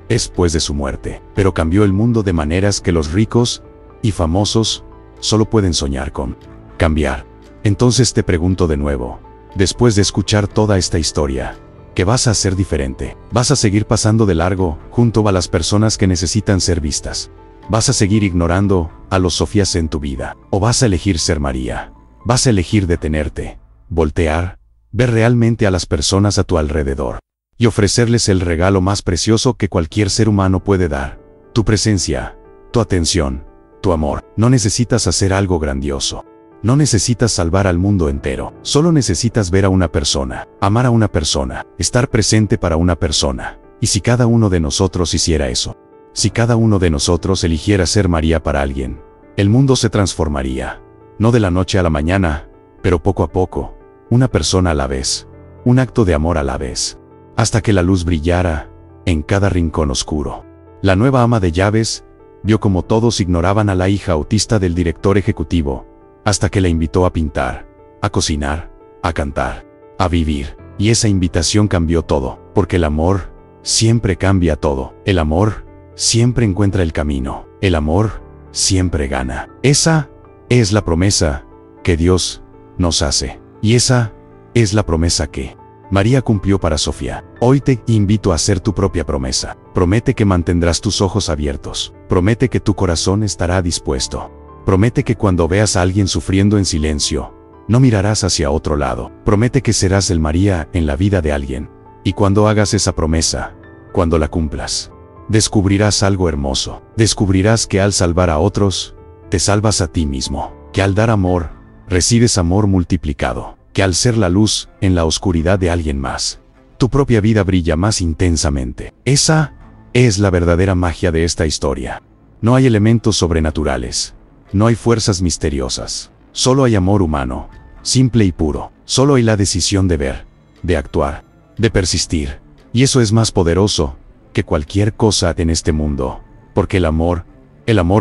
Speaker 1: después de su muerte, pero cambió el mundo de maneras que los ricos y famosos solo pueden soñar con cambiar. Entonces te pregunto de nuevo, después de escuchar toda esta historia, ¿qué vas a hacer diferente? ¿Vas a seguir pasando de largo junto a las personas que necesitan ser vistas? ¿Vas a seguir ignorando a los Sofías en tu vida? ¿O vas a elegir ser María? ¿Vas a elegir detenerte, voltear, ver realmente a las personas a tu alrededor y ofrecerles el regalo más precioso que cualquier ser humano puede dar? Tu presencia, tu atención, tu amor. No necesitas hacer algo grandioso. No necesitas salvar al mundo entero. Solo necesitas ver a una persona, amar a una persona, estar presente para una persona. ¿Y si cada uno de nosotros hiciera eso? Si cada uno de nosotros eligiera ser María para alguien, el mundo se transformaría. No de la noche a la mañana, pero poco a poco, una persona a la vez, un acto de amor a la vez, hasta que la luz brillara en cada rincón oscuro. La nueva ama de llaves vio como todos ignoraban a la hija autista del director ejecutivo, hasta que la invitó a pintar, a cocinar, a cantar, a vivir. Y esa invitación cambió todo, porque el amor siempre cambia todo. El amor siempre encuentra el camino. El amor siempre gana. Esa es la promesa que Dios nos hace. Y esa es la promesa que María cumplió para Sofía. Hoy te invito a hacer tu propia promesa. Promete que mantendrás tus ojos abiertos. Promete que tu corazón estará dispuesto. Promete que cuando veas a alguien sufriendo en silencio, no mirarás hacia otro lado. Promete que serás el María en la vida de alguien. Y cuando hagas esa promesa, cuando la cumplas, descubrirás algo hermoso. Descubrirás que al salvar a otros, te salvas a ti mismo. Que al dar amor, recibes amor multiplicado. Que al ser la luz en la oscuridad de alguien más, tu propia vida brilla más intensamente. Esa es la verdadera magia de esta historia. No hay elementos sobrenaturales. No hay fuerzas misteriosas. Solo hay amor humano, simple y puro. Solo hay la decisión de ver, de actuar, de persistir. Y eso es más poderoso que cualquier cosa en este mundo. Porque el amor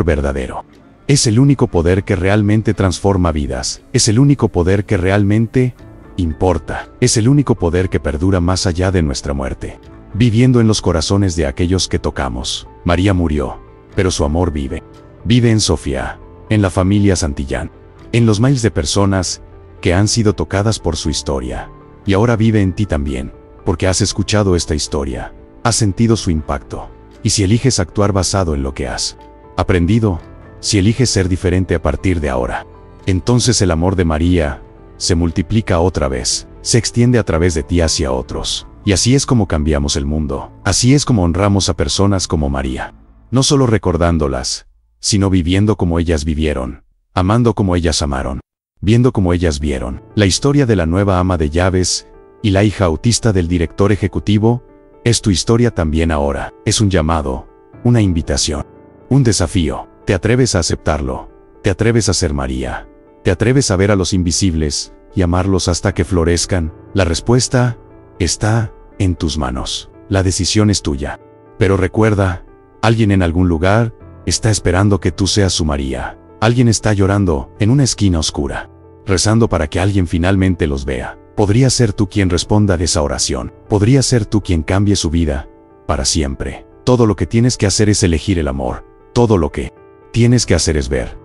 Speaker 1: verdadero, es el único poder que realmente transforma vidas. Es el único poder que realmente importa. Es el único poder que perdura más allá de nuestra muerte, viviendo en los corazones de aquellos que tocamos. María murió, pero su amor vive. Vive en Sofía, en la familia Santillán, en los miles de personas que han sido tocadas por su historia. Y ahora vive en ti también, porque has escuchado esta historia, has sentido su impacto. Y si eliges actuar basado en lo que has aprendido, si eliges ser diferente a partir de ahora, entonces el amor de María se multiplica otra vez, se extiende a través de ti hacia otros. Y así es como cambiamos el mundo. Así es como honramos a personas como María. No solo recordándolas, sino viviendo como ellas vivieron, amando como ellas amaron, viendo como ellas vieron. La historia de la nueva ama de llaves y la hija autista del director ejecutivo es tu historia también ahora. Es un llamado, una invitación, un desafío. ¿Te atreves a aceptarlo? ¿Te atreves a ser María? ¿Te atreves a ver a los invisibles y amarlos hasta que florezcan? La respuesta está en tus manos. La decisión es tuya. Pero recuerda, alguien en algún lugar está esperando que tú seas su María. Alguien está llorando en una esquina oscura, rezando para que alguien finalmente los vea. Podría ser tú quien responda a esa oración. Podría ser tú quien cambie su vida para siempre. Todo lo que tienes que hacer es elegir el amor. Todo lo que tienes que hacer es ver